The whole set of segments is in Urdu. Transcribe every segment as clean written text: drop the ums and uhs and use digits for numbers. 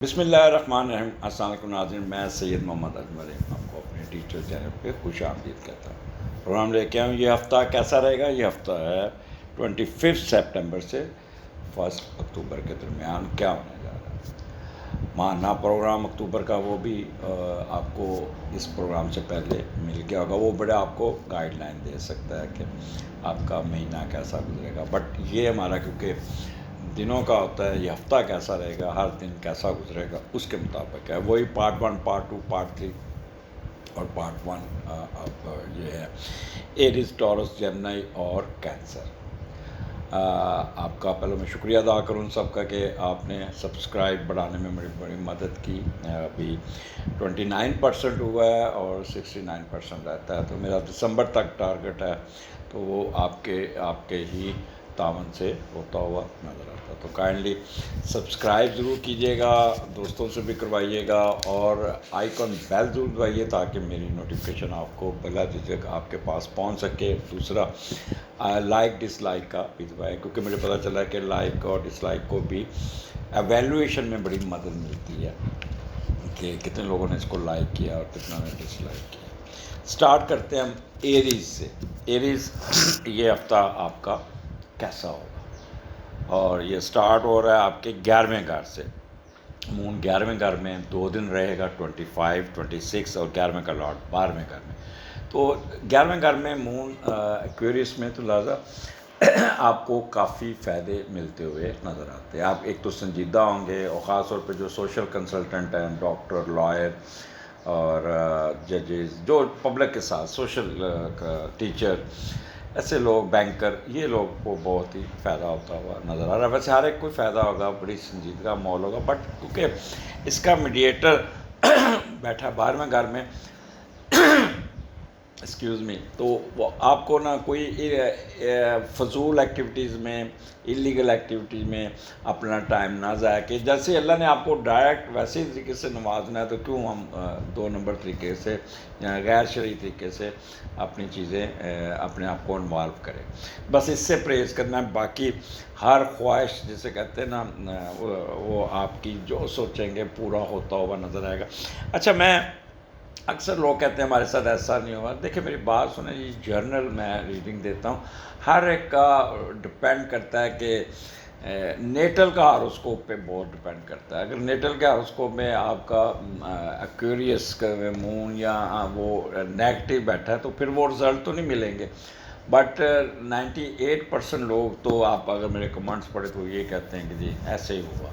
بسم اللہ الرحمن الرحیم۔ السلام علیکم ناظرین، میں سید محمد اجمل آپ کو اپنے ٹیچر چینل پہ خوش آمدید کہتا ہوں۔ پروگرام لے کے آؤں، یہ ہفتہ کیسا رہے گا؟ یہ ہفتہ ہے 25 سپٹمبر سے 1 اکتوبر کے درمیان کیا ہونے جا رہا ہے۔ ماہانہ پروگرام اکتوبر کا وہ بھی آپ کو اس پروگرام سے پہلے مل گیا ہوگا، وہ بڑا آپ کو گائیڈ لائن دے سکتا ہے کہ آپ کا مہینہ کیسا گزرے گا۔ بٹ یہ ہمارا کیونکہ دنوں کا ہوتا ہے، یہ ہفتہ کیسا رہے گا، ہر دن کیسا گزرے گا، اس کے مطابق ہے۔ وہی پارٹ 1، پارٹ 2، پارٹ 3 اور پارٹ 1 اب یہ ہے ایریز، ٹورس، جیمنائی اور کینسر۔ آپ کا پہلے میں شکریہ ادا کروں سب کا کہ آپ نے سبسکرائب بڑھانے میں بڑی مدد کی۔ ابھی 29% ہوا ہے اور 69% رہتا ہے، تو میرا دسمبر تک ٹارگٹ ہے، تو وہ آپ کے ہی تعاون سے ہوتا ہوا نظر آتا ہے۔ تو کائنڈلی سبسکرائب ضرور کیجیے گا، دوستوں سے بھی کروائیے گا، اور آئیکن بیل ضرور دبائیے تاکہ میری نوٹیفیکیشن آپ کو بلا جھجھک آپ کے پاس پہنچ سکے۔ دوسرا لائک ڈس لائک کا بھی دبائے، کیونکہ مجھے پتہ چلا کہ لائک اور ڈس لائک کو بھی ایویلویشن میں بڑی مدد ملتی ہے کہ کتنے لوگوں نے اس کو لائک کیا اور کتنا نے ڈس لائک کیا۔ سٹارٹ کرتے ہیں ہم ایریز سے۔ ایریز یہ ہفتہ آپ کا کیسا ہوگا؟ اور یہ سٹارٹ ہو رہا ہے آپ کے 11ویں گھر سے۔ مون 11ویں گھر میں 2 دن رہے گا، 25، 26 اور 11ویں کا لارڈ 12ویں گھر میں۔ تو 11ویں گھر میں مون ایکویریس میں، تو لہٰذا آپ کو کافی فائدے ملتے ہوئے نظر آتے ہیں۔ آپ ایک تو سنجیدہ ہوں گے، اور خاص طور پہ جو سوشل کنسلٹنٹ ہیں، ڈاکٹر، لائر اور ججز، جو پبلک کے ساتھ سوشل ٹیچر، ایسے لوگ، بینکر، یہ لوگ کو بہت ہی فائدہ ہوتا ہوا نظر آ رہا ہے۔ ویسے ہر ایک کو فائدہ ہوگا، بڑی سنجیدگی ماحول ہوگا، بٹ کیونکہ اس کا میڈیٹر بیٹھا 12ویں گھر میں، ایکسکیوز می، تو وہ آپ کو نہ کوئی فضول ایکٹیویٹیز میں، اللیگل ایکٹیویٹیز میں اپنا ٹائم نہ ضائع کہ جیسے اللہ نے آپ کو ڈائریکٹ ویسے طریقے سے نوازنا ہے، تو کیوں ہم 2 نمبر طریقے سے یا غیر شرعی طریقے سے اپنی چیزیں اپنے آپ کو انوالو کریں۔ بس اس سے پرہیز کرنا ہے۔ باقی ہر خواہش جسے کہتے ہیں نا، وہ آپ کی جو سوچیں گے پورا ہوتا ہوا نظر آئے گا۔ اچھا، میں اکثر لوگ کہتے ہیں ہمارے ساتھ ایسا نہیں ہوا۔ دیکھیں میری بات سنیں، یہ جرنل میں ریڈنگ دیتا ہوں، ہر ایک کا ڈپینڈ کرتا ہے کہ نیٹل کا ہاروسکوپ پہ بہت ڈپینڈ کرتا ہے۔ اگر نیٹل کے ہاروسکوپ میں آپ کا ایکویریس کا مون یا وہ نیگیٹو بیٹھا ہے، تو پھر وہ رزلٹ تو نہیں ملیں گے۔ بٹ 98% لوگ تو، آپ اگر میرے کمنٹس پڑھے تو یہ کہتے ہیں کہ جی ایسے ہی ہوا۔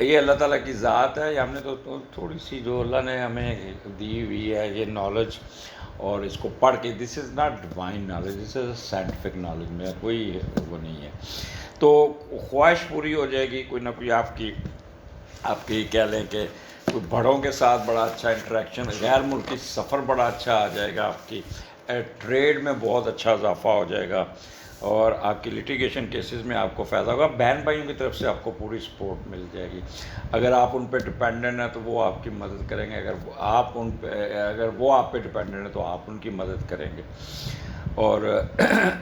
یہ اللہ تعالیٰ کی ذات ہے، یہ ہم نے تو تھوڑی سی جو اللہ نے ہمیں دی ہوئی ہے یہ نالج، اور اس کو پڑھ کے، this is not divine knowledge, this is scientific knowledge, میں کوئی وہ نہیں ہے۔ تو خواہش پوری ہو جائے گی، کوئی نہ کوئی آپ کی کہہ لیں کہ کوئی بڑوں کے ساتھ بڑا اچھا انٹریکشن، غیر ملکی سفر بڑا اچھا آ جائے گا، آپ کی ٹریڈ میں بہت اچھا اضافہ ہو جائے گا، اور آپ کی لٹیگیشن کیسز میں آپ کو فائدہ ہوگا۔ بہن بھائیوں کی طرف سے آپ کو پوری سپورٹ مل جائے گی۔ اگر آپ ان پہ ڈپینڈنٹ ہیں تو وہ آپ کی مدد کریں گے، اگر وہ آپ پہ ڈپینڈنٹ ہیں تو آپ ان کی مدد کریں گے، اور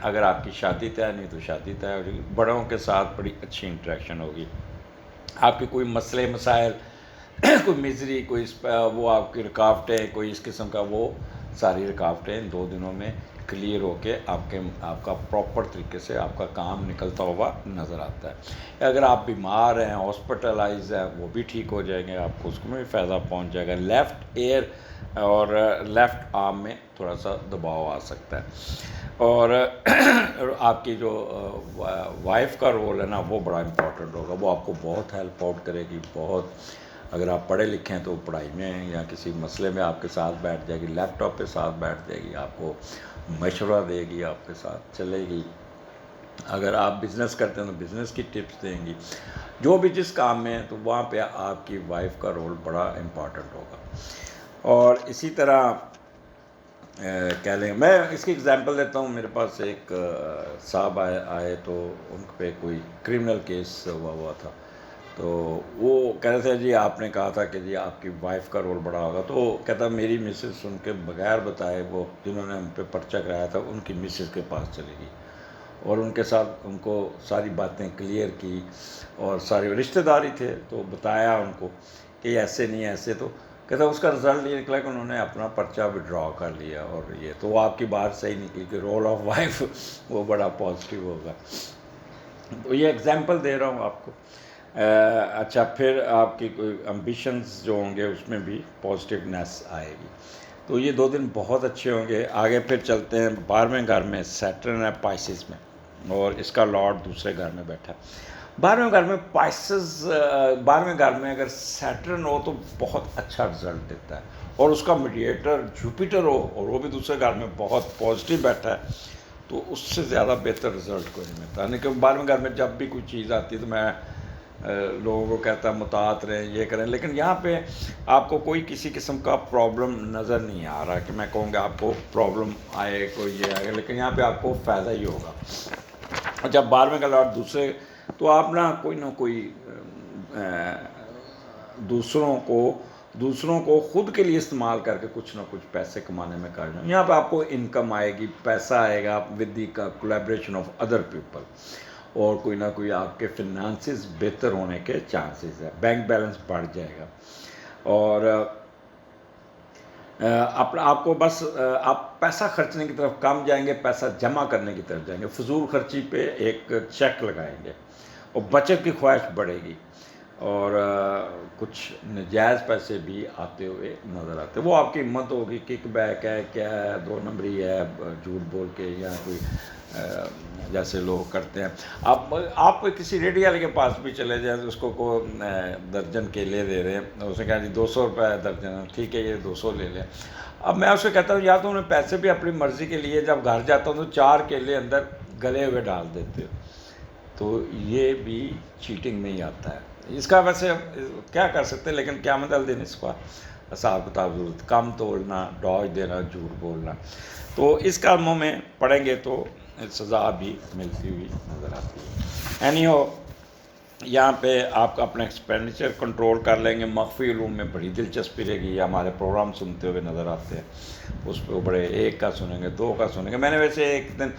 اگر آپ کی شادی طے نہیں تو شادی طے ہو جائے گی۔ بڑوں کے ساتھ بڑی اچھی انٹریکشن ہوگی۔ آپ کے کوئی مسئلے مسائل، کوئی مزری، کوئی وہ آپ کی رکاوٹیں، کوئی اس قسم کا، وہ ساری رکاوٹیں ان 2 دنوں میں کلیئر ہو کے آپ کا پراپر طریقے سے آپ کا کام نکلتا ہوا نظر آتا ہے۔ اگر آپ بیمار ہیں، ہاسپٹلائز ہیں، وہ بھی ٹھیک ہو جائیں گے، آپ کو اس میں بھی فائدہ پہنچ جائے گا۔ لیفٹ ایئر اور لیفٹ آرم میں تھوڑا سا دباؤ آ سکتا ہے، اور آپ کی جو وائف کا رول ہے نا، وہ بڑا امپورٹنٹ ہوگا، وہ آپ کو بہت ہیلپ آؤٹ کرے گی، بہت۔ اگر آپ پڑھے لکھے ہیں تو پڑھائی میں یا کسی مسئلے میں آپ کے ساتھ بیٹھ جائے گی، لیپ ٹاپ پہ ساتھ بیٹھ جائے گی، آپ کو مشورہ دے گی، آپ کے ساتھ چلے گی۔ اگر آپ بزنس کرتے ہیں تو بزنس کی ٹپس دیں گی، جو بھی جس کام میں ہے، تو وہاں پہ آپ کی وائف کا رول بڑا امپورٹنٹ ہوگا۔ اور اسی طرح کہہ لیں، میں اس کی اگزامپل دیتا ہوں۔ میرے پاس ایک صاحب آئے تو ان پہ کوئی کرمنل کیس ہوا تھا، تو وہ کہہ رہے تھے جی آپ نے کہا تھا کہ جی آپ کی وائف کا رول بڑا ہوگا، تو کہتا میری مسز ان کے بغیر بتائے، وہ جنہوں نے ہم پہ پرچہ کرایا تھا، ان کی مسز کے پاس چلی گئی، اور ان کے ساتھ ان کو ساری باتیں کلیئر کی، اور سارے رشتہ دار ہی تھے تو بتایا ان کو کہ ایسے نہیں ایسے، تو کہتا اس کا رزلٹ یہ نکلا کہ انہوں نے اپنا پرچہ وڈرا کر لیا، اور یہ تو وہ آپ کی بات صحیح نکلی کہ رول آف وائف وہ بڑا پازیٹیو ہوگا. تو یہ ایگزامپل دے رہا ہوں آپ کو. اچھا، پھر آپ کی کوئی امبیشنز جو ہوں گے اس میں بھی پازیٹیونیس آئے گی. تو یہ 2 دن بہت اچھے ہوں گے. آگے پھر چلتے ہیں 12ویں گھر میں سیٹرن ہے پائسس میں، اور اس کا لارڈ دوسرے گھر میں بیٹھا. 12ویں گھر میں پائسس، 12ویں گھر میں اگر سیٹرن ہو تو بہت اچھا رزلٹ دیتا ہے، اور اس کا میڈیٹر جوپیٹر ہو اور وہ بھی دوسرے گھر میں بہت پازیٹیو بیٹھا ہے، تو اس سے زیادہ بہتر رزلٹ کوئی نہیں ملتا. یعنی کہ 12ویں گھر میں جب بھی کوئی چیز آتی ہے تو میں لوگوں کو کہتا مطاعت رہیں، یہ کریں، لیکن یہاں پہ آپ کو کوئی کسی قسم کا پرابلم نظر نہیں آ رہا کہ میں کہوں گا آپ کو پرابلم آئے کوئی یہ آئے گا، لیکن یہاں پہ آپ کو فائدہ ہی ہوگا. جب 12ویں کا لارڈ دوسرے، تو آپ کوئی نہ کوئی دوسروں کو خود کے لیے استعمال کر کے کچھ نہ کچھ پیسے کمانے میں کر جائیں. یہاں پہ آپ کو انکم آئے گی، پیسہ آئے گا with the collaboration of other people, اور کوئی نہ کوئی آپ کے فنانسز بہتر ہونے کے چانسز ہے، بینک بیلنس بڑھ جائے گا. اور آپ کو بس آپ پیسہ خرچنے کی طرف کم جائیں گے، پیسہ جمع کرنے کی طرف جائیں گے، فضول خرچی پہ ایک چیک لگائیں گے، اور بچت کی خواہش بڑھے گی، اور کچھ نجائز پیسے بھی آتے ہوئے نظر آتے. وہ آپ کی ہمت ہوگی، کک بیک ہے، کیا ہے، 2 نمبری ہے، جھوٹ بول کے، یا کوئی جیسے لوگ کرتے ہیں. آپ کسی ریڈی والے کے پاس بھی چلے جائیں، اس کو درجن کیلے دے رہے ہیں، اس نے کہا جی 200 روپے درجن، ٹھیک ہے یہ 200 لے لیں. اب میں اسے کہتا ہوں یا تو انہیں پیسے بھی اپنی مرضی کے لیے، جب گھر جاتا ہوں تو 4 کیلے اندر گلے ہوئے ڈال دیتے ہو، تو یہ بھی چیٹنگ میں ہی آتا ہے. اس کا ویسے کیا کر سکتے ہیں، لیکن قیامت والے دن اس کا حساب کتاب ضرورت، کم تولنا، ڈاج دینا، جھوٹ بولنا، تو اس کاموں میں پڑھیں گے تو سزا بھی ملتی ہوئی نظر آتی ہے. اینی ہو، یہاں پہ آپ اپنا ایکسپینڈیچر کنٹرول کر لیں گے. مخفی علوم میں بڑی دلچسپی رہے گی، ہمارے پروگرام سنتے ہوئے نظر آتے ہیں، اس پہ بڑے 1 کا سنیں گے، 2 کا سنیں گے. میں نے ویسے ایک دن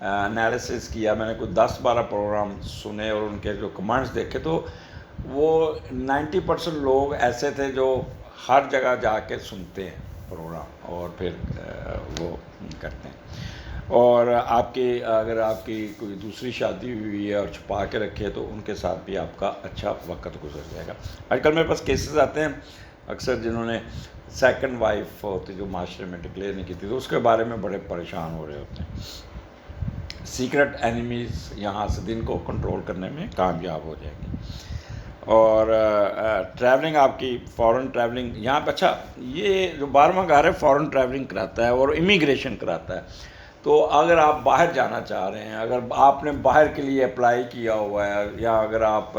انالیسس کیا، میں نے کوئی 10-12 پروگرام سنے اور ان کے جو کمنٹس دیکھے، تو وہ 90% لوگ ایسے تھے جو ہر جگہ جا کے سنتے ہیں پروگرام اور پھر وہ کرتے ہیں. اور اگر آپ کی کوئی دوسری شادی ہوئی ہے اور چھپا کے رکھے تو ان کے ساتھ بھی آپ کا اچھا وقت گزر جائے گا. آج کل میرے پاس کیسز آتے ہیں اکثر جنہوں نے سیکنڈ وائف ہوتی جو معاشرے میں ڈکلیئر نہیں کی تھی، تو اس کے بارے میں بڑے پریشان ہو رہے ہوتے ہیں. سیکرٹ اینیمیز یہاں سے دن کو کنٹرول کرنے میں کامیاب ہو جائیں گے. اور ٹریولنگ آپ کی فارن ٹریولنگ یہاں پہ، اچھا یہ جو 12واں گھر ہے فارن ٹریولنگ کراتا ہے اور امیگریشن کراتا ہے. تو اگر آپ باہر جانا چاہ رہے ہیں، اگر آپ نے باہر کے لیے اپلائی کیا ہوا ہے، یا اگر آپ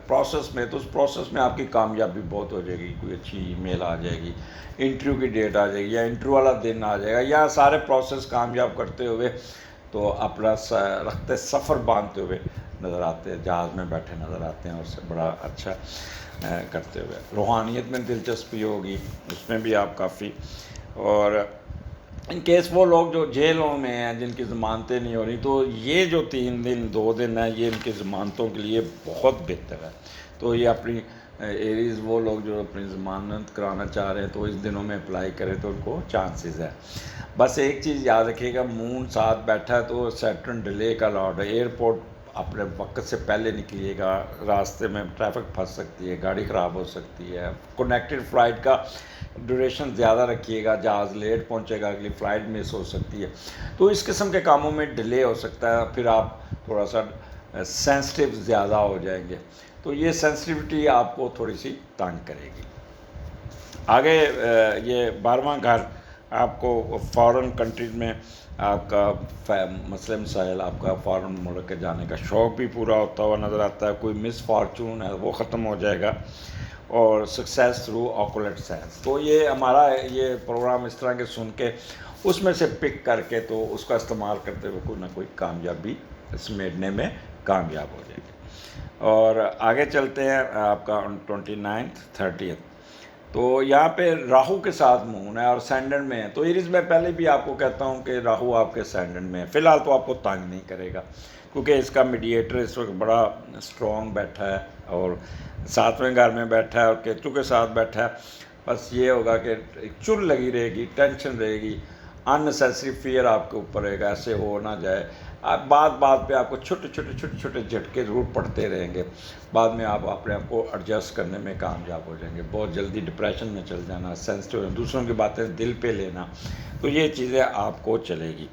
پروسیس میں، تو اس پروسیس میں آپ کی کامیابی بہت ہو جائے گی. کوئی اچھی ای میل آ جائے گی، انٹرویو کی ڈیٹ آ جائے گی، یا انٹرویو والا دن آ جائے گا، یا سارے پروسیس کامیاب کرتے ہوئے تو اپنا رخت سفر باندھتے ہوئے نظر آتے ہیں، جہاز میں بیٹھے نظر آتے ہیں، اور سے بڑا اچھا کرتے ہوئے. روحانیت میں دلچسپی ہوگی، اس میں بھی آپ کافی. اور ان کیس وہ لوگ جو جیلوں میں ہیں جن کی ضمانتیں نہیں ہو رہی، تو یہ جو 3 دن 2 دن ہیں یہ ان کی ضمانتوں کے لیے بہت بہتر ہے. تو یہ اپنی ایریز، وہ لوگ جو اپنی ضمانت کرانا چاہ رہے ہیں تو اس دنوں میں اپلائی کریں تو ان کو چانسز ہے. بس ایک چیز یاد رکھیے گا، مون ساتھ بیٹھا ہے تو سیٹرن ڈیلے کا لارڈ ہے. ایئرپورٹ اپنے وقت سے پہلے نکلیے گا، راستے میں ٹریفک پھنس سکتی ہے، گاڑی خراب ہو سکتی ہے. کنیکٹڈ فلائٹ کا ڈیوریشن زیادہ رکھیے گا، جہاز لیٹ پہنچے گا، اگلی فلائٹ مس ہو سکتی ہے. تو اس قسم کے کاموں میں ڈیلے ہو سکتا ہے، پھر آپ تھوڑا سا سینسٹیو زیادہ ہو جائیں گے. تو یہ سینسٹیوٹی آپ کو تھوڑی سی تنگ کرے گی. آگے یہ 12واں گھر آپ کو فارن کنٹریز میں آپ کا مسئلہ مسائل، آپ کا فارن ملک کے جانے کا شوق بھی پورا ہوتا ہوا نظر آتا ہے. کوئی مس فارچون ہے وہ ختم ہو جائے گا، اور سکسیس تھرو آکولیٹ سائنس. تو یہ ہمارا یہ پروگرام اس طرح کے سن کے اس میں سے پک کر کے تو اس کا استعمال کرتے ہوئے کوئی نہ کوئی کامیابی سمیٹنے میں کامیاب ہو جائے گی. اور آگے چلتے ہیں آپ کا 29th 30th. تو یہاں پہ راہو کے ساتھ مون ہے اور سینڈن میں ہے، تو ایریز میں پہلے بھی آپ کو کہتا ہوں کہ راہو آپ کے سینڈن میں ہے، فی الحال تو آپ کو تنگ نہیں کرے گا کیونکہ اس کا میڈیٹر اس وقت بڑا اسٹرانگ بیٹھا ہے اور 7ویں گھر میں بیٹھا ہے اور کیتو کے ساتھ بیٹھا ہے. بس یہ ہوگا کہ چل لگی رہے گی، ٹینشن رہے گی، ان نیسیسری فیئر آپ کے اوپر رہے گا، ایسے ہو نہ جائے. بات پہ آپ کو چھوٹے چھوٹے جھٹکے ضرور پڑتے رہیں گے، بعد میں آپ اپنے آپ کو ایڈجسٹ کرنے میں کامیاب ہو جائیں گے. بہت جلدی ڈپریشن میں چل جانا، سینسٹیو دوسروں کی باتیں دل پہ لینا، تو یہ چیزیں آپ کو چلے گی.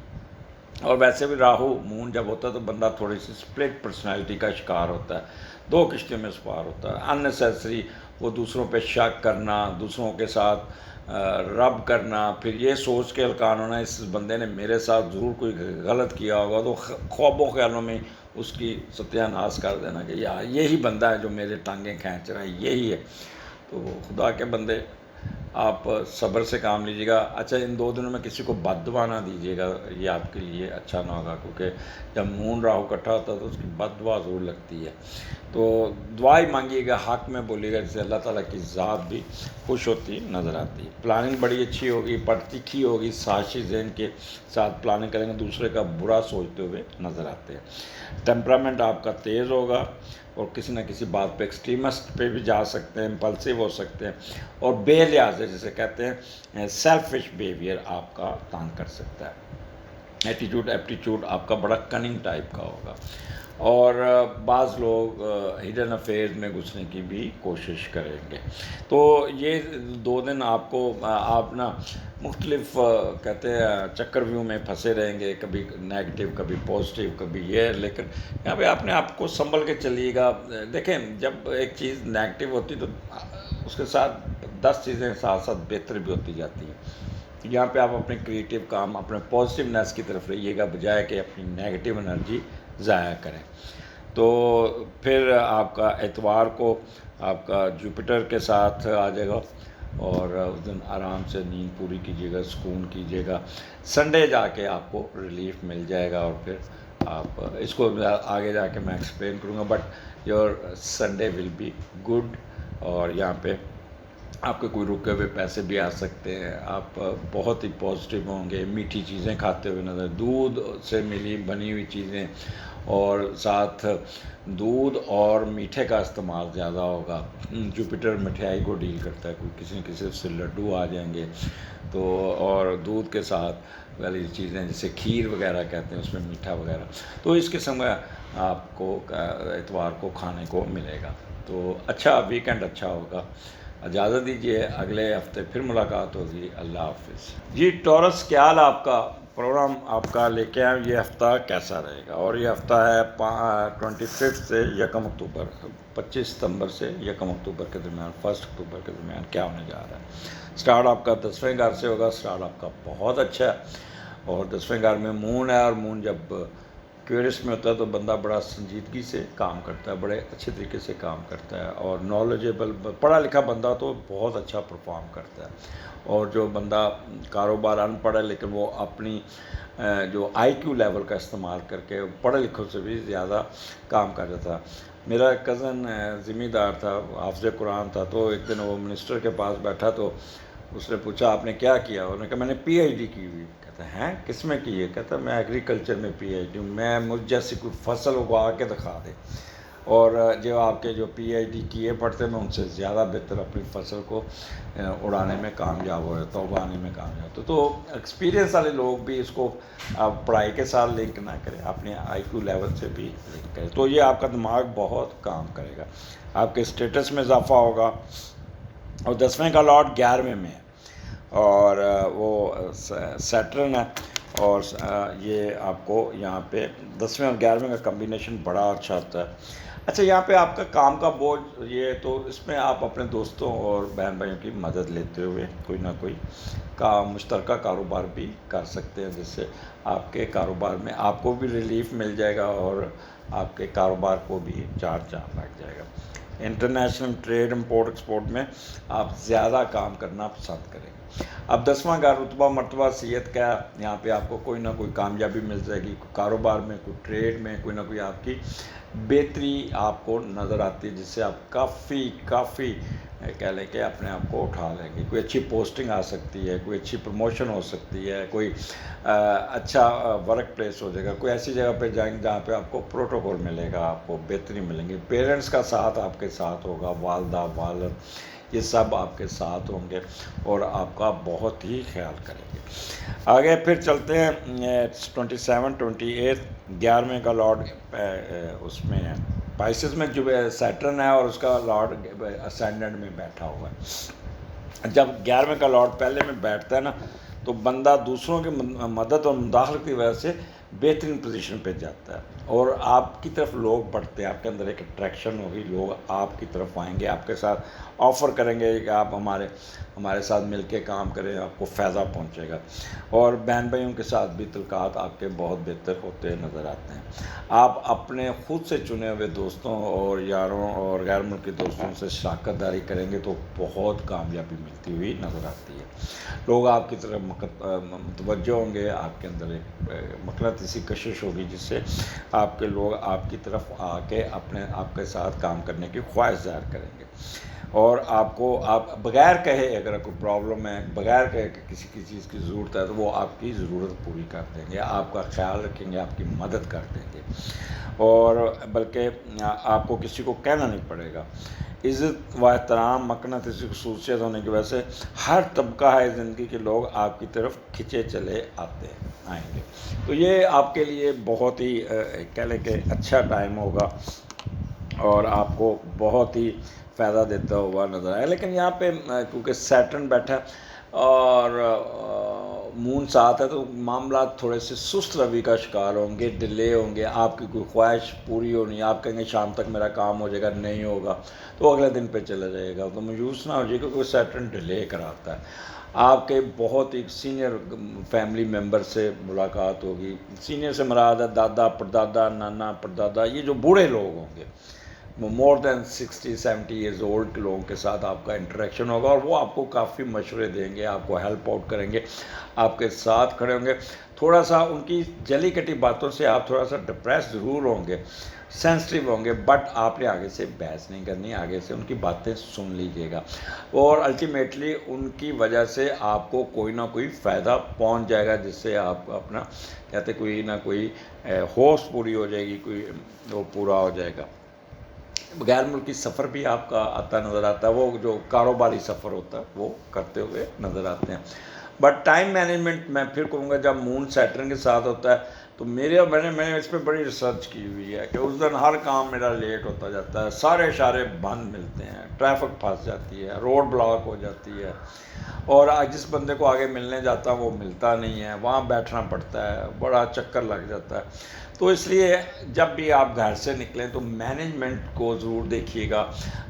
اور ویسے بھی راہو مون جب ہوتا ہے تو بندہ تھوڑی سی اسپلٹ پرسنالٹی کا شکار ہوتا ہے، 2 کشتیوں میں سوار ہوتا ہے. ان نیسیسری وہ دوسروں پہ شک کرنا، دوسروں کے ساتھ رب کرنا، پھر یہ سوچ کے ہلکان ہونا اس بندے نے میرے ساتھ ضرور کوئی غلط کیا ہوگا، تو خواب و خیالوں میں اس کی ستیہ ناش کر دینا کہ یہی بندہ ہے جو میرے ٹانگیں کھینچ رہا ہے، یہی ہے. تو خدا کے بندے آپ صبر سے کام لیجیے گا. اچھا ان 2 دنوں میں کسی کو بد دعا نہ دیجیے گا، یہ آپ کے لیے اچھا نہ ہوگا کیونکہ جب مون راہو اکٹھا ہوتا ہے تو اس کی بد دعا ضرور لگتی ہے. تو دعا ہی مانگیے گا، حق میں بولیے گا، جس سے اللہ تعالیٰ کی ذات بھی خوش ہوتی نظر آتی ہے. پلاننگ بڑی اچھی ہوگی، تیکھی ہوگی، سازشی ذہن کے ساتھ پلاننگ کریں گے، دوسرے کا برا سوچتے ہوئے نظر آتے ہیں. ٹیمپرامنٹ آپ کا تیز ہوگا اور کسی نہ کسی بات پہ ایکسٹریمسٹ پہ بھی جا سکتے ہیں، امپلسو ہو سکتے ہیں، اور بے لحاظ جسے کہتے ہیں سیلفش بیہیویئر آپ کا تانگ کر سکتا ہے. ایپٹیچیوڈ آپ کا بڑا کننگ ٹائپ کا ہوگا، اور بعض لوگ ہڈن افیئرز میں گھسنے کی بھی کوشش کریں گے. تو یہ 2 دن آپ کو آپ نا مختلف کہتے ہیں چکر ویو میں پھنسے رہیں گے، کبھی نیگیٹو کبھی پازیٹیو کبھی یہ، لیکن یہاں پہ اپنے آپ کو سنبھل کے چلیے گا. دیکھیں جب ایک چیز نیگیٹو ہوتی تو اس کے ساتھ 10 چیزیں ساتھ ساتھ بہتر بھی ہوتی جاتی ہیں. یہاں پہ آپ اپنے کریٹیو کام، اپنے پازیٹیونیس کی طرف رہیے گا بجائے کہ اپنی نیگیٹو انرجی ضائع کریں. تو پھر آپ کا اتوار کو آپ کا جوپیٹر کے ساتھ آ جائے گا اور اس دن آرام سے نیند پوری کیجیے گا، سکون کیجیے گا. سنڈے جا کے آپ کو ریلیف مل جائے گا، اور پھر آپ اس کو آگے جا کے میں ایکسپلین کروں گا، but your Sunday will be good. اور یہاں پہ آپ کے کوئی رکے ہوئے پیسے بھی آ سکتے ہیں، آپ بہت ہی پازیٹیو ہوں گے، میٹھی چیزیں کھاتے ہوئے نظر، دودھ سے بنی ہوئی چیزیں، اور ساتھ دودھ اور میٹھے کا استعمال زیادہ ہوگا. جوپیٹر مٹھائی کو ڈیل کرتا ہے، کوئی کسی سے لڈو آ جائیں گے تو، اور دودھ کے ساتھ والی چیزیں جیسے کھیر وغیرہ کہتے ہیں اس میں میٹھا وغیرہ، تو اس قسم کا آپ کو اتوار کو کھانے کو ملے گا. تو اچھا ویکینڈ اچھا ہوگا. اجازت دیجیے، اگلے ہفتے پھر ملاقات ہوگی. اللہ حافظ. جی ٹورس کیا حال آپ کا؟ پروگرام آپ کا لے کے آئیں یہ ہفتہ کیسا رہے گا، اور یہ ہفتہ ہے 25 سے 1 اکتوبر، 25 ستمبر سے 1 اکتوبر کے درمیان، 1 اکتوبر کے درمیان کیا ہونے جا رہا ہے. سٹارٹ آپ کا 10ویں گھر سے ہوگا. سٹارٹ آپ کا بہت اچھا ہے، اور 10ویں گھر میں مون ہے، اور مون جب ایکویرس میں ہوتا ہے تو بندہ بڑا سنجیدگی سے کام کرتا ہے، بڑے اچھے طریقے سے کام کرتا ہے، اور نالجیبل پڑھا لکھا بندہ تو بہت اچھا پرفارم کرتا ہے. اور جو بندہ کاروبار ان پڑھ ہے لیکن وہ اپنی جو آئی کیو لیول کا استعمال کر کے پڑھے لکھوں سے بھی زیادہ کام کر جاتا ہے. میرا کزن ذمہ دار تھا، حافظ قرآن تھا، تو ایک دن وہ منسٹر کے پاس بیٹھا تو اس نے پوچھا آپ نے کیا کیا؟ انہوں نے کہا میں نے پی ایچ ڈی کی ہوئی. کہتا ہے ہیں کس میں کی ہے؟ کہتا میں ایگریکلچر میں پی ایچ ڈی ہوں، میں مجھ جیسی کوئی فصل اگا کے دکھا دے، اور جو آپ کے جو پی ایچ ڈی کیے پڑھتے میں ان سے زیادہ بہتر اپنی فصل کو اڑانے میں کامیاب ہو جاتا، اگانے میں کامیاب ہوتا. تو ایکسپیرینس والے لوگ بھی اس کو آپ پڑھائی کے ساتھ لنک نہ کریں، اپنے آئی کیو لیول سے بھی لنک کریں، تو یہ آپ کا دماغ بہت کام کرے گا، آپ کے اسٹیٹس میں اضافہ ہوگا. اور 10ویں کا لاٹ 11ویں میں ہے، اور وہ سیٹرن ہے، اور یہ آپ کو یہاں پہ 10ویں اور 11ویں کا کمبینیشن بڑا اچھا ہوتا ہے. اچھا یہاں پہ آپ کا کام کا بوجھ یہ تو اس میں آپ اپنے دوستوں اور بہن بھائیوں کی مدد لیتے ہوئے کوئی نہ کوئی مشترکہ کاروبار بھی کر سکتے ہیں، جس سے آپ کے کاروبار میں آپ کو بھی ریلیف مل جائے گا اور آپ کے کاروبار کو بھی چار چاند لگ جائے گا. انٹرنیشنل ٹریڈ امپورٹ ایکسپورٹ میں آپ زیادہ کام کرنا پسند کریں گے. اب 10واں گھر رتبہ مرتبہ صحت کا، یہاں پہ آپ کو کوئی نہ کوئی کامیابی مل جائے گی، کوئی کاروبار میں، کوئی ٹریڈ میں کوئی نہ کوئی آپ کی بہتری آپ کو نظر آتی ہے، جس سے آپ کافی کہہ لیں کہ اپنے آپ کو اٹھا لیں گے. کوئی اچھی پوسٹنگ آ سکتی ہے, کوئی اچھی پروموشن ہو سکتی ہے, کوئی اچھا ورک پلیس ہو جائے گا, کوئی ایسی جگہ پہ جائیں گے جہاں پہ آپ کو پروٹوکول ملے گا, آپ کو بہتری ملیں گی, پیرنٹس کا ساتھ آپ کے ساتھ ہوگا, والدہ والد یہ سب آپ کے ساتھ ہوں گے اور آپ کا بہت ہی خیال کریں گے. آگے پھر چلتے ہیں 27 28 11ویں کا لارڈ اس میں ہے پائسس میں, جو سیٹرن ہے اور اس کا لارڈ اسینڈنٹ میں بیٹھا ہوا ہے. جب 11ویں کا لارڈ پہلے میں بیٹھتا ہے نا تو بندہ دوسروں کی مدد اور مداخلت کی وجہ سے بہترین پوزیشن پہ جاتا ہے اور آپ کی طرف لوگ بڑھتے ہیں, آپ کے اندر ایک اٹریکشن ہوگی, لوگ آپ کی طرف آئیں گے, آپ کے ساتھ آفر کریں گے کہ آپ ہمارے ساتھ مل کے کام کریں, آپ کو فائدہ پہنچے گا. اور بہن بھائیوں کے ساتھ بھی تعلقات آپ کے بہت بہتر ہوتے نظر آتے ہیں. آپ اپنے خود سے چنے ہوئے دوستوں اور یاروں اور غیر ملکی دوستوں سے شراکت داری کریں گے تو بہت کامیابی ملتی ہوئی نظر آتی ہے. لوگ آپ کی طرف متوجہ ہوں گے, آپ کے اندر ایک مقناطیسی کشش ہوگی جس سے آپ کے لوگ آپ کی طرف آ کے آپ کے ساتھ کام کرنے کی خواہش ظاہر کریں گے. اور آپ بغیر کہے اگر کوئی پرابلم ہے, بغیر کہے کہ کسی چیز کی ضرورت ہے تو وہ آپ کی ضرورت پوری کر دیں گے, آپ کا خیال رکھیں گے, آپ کی مدد کر دیں گے, اور بلکہ آپ کو کسی کو کہنا نہیں پڑے گا. عزت و احترام مقناطیسی خصوصیت ہونے کی وجہ سے ہر طبقہ ہے زندگی کے لوگ آپ کی طرف کھنچے چلے آئیں گے. تو یہ آپ کے لیے بہت ہی کہہ لیں کہ اچھا ٹائم ہوگا اور آپ کو بہت ہی فائدہ دیتا ہوا نظر آئے. لیکن یہاں پہ کیونکہ سیٹرن بیٹھا اور مون ساتھ ہے تو معاملات تھوڑے سے سست روی کا شکار ہوں گے, ڈیلے ہوں گے, آپ کی کوئی خواہش پوری ہونی, آپ کہیں گے شام تک میرا کام ہو جائے گا, نہیں ہوگا تو اگلے دن پہ چلا جائے گا. تو مایوس نہ ہو جائے گا, کوئی سیٹرن ڈیلے کراتا ہے. آپ کے بہت ہی سینئر فیملی ممبر سے ملاقات ہوگی. سینئر سے مراد ہے دادا پردادا, نانا پردادا, یہ جو بوڑھے لوگ ہوں گے مور دین 60-70 ایئرز اولڈ لوگوں کے ساتھ آپ کا انٹریکشن ہوگا اور وہ آپ کو کافی مشورے دیں گے, آپ کو ہیلپ آؤٹ کریں گے, آپ کے ساتھ کھڑے ہوں گے. تھوڑا سا ان کی جلی کٹی باتوں سے آپ تھوڑا سا ڈپریس ضرور ہوں گے, سینسٹیو ہوں گے, بٹ آپ نے آگے سے بحث نہیں کرنی, آگے سے ان کی باتیں سن لیجیے گا اور الٹیمیٹلی ان کی وجہ سے آپ کو کوئی نہ کوئی فائدہ پہنچ جائے گا جس سے آپ اپنا کہتے کوئی نہ کوئی ہوش پوری ہو جائے گی, کوئی وہ پورا ہو جائے گا. غیر ملکی سفر بھی آپ کا آتا نظر آتا ہے, وہ جو کاروباری سفر ہوتا ہے وہ کرتے ہوئے نظر آتے ہیں. بٹ ٹائم مینجمنٹ میں پھر کہوں گا جب مون سیٹرن کے ساتھ ہوتا ہے تو میں نے اس پہ بڑی ریسرچ کی ہوئی ہے کہ اس دن ہر کام میرا لیٹ ہوتا جاتا ہے, سارے اشارے بند ملتے ہیں, ٹریفک پھنس جاتی ہے, روڈ بلاک ہو جاتی ہے, اور جس بندے کو آگے ملنے جاتا وہ ملتا نہیں ہے, وہاں بیٹھنا پڑتا ہے, بڑا چکر لگ جاتا ہے. تو اس لیے جب بھی آپ گھر سے نکلیں تو مینجمنٹ کو ضرور دیکھیے گا,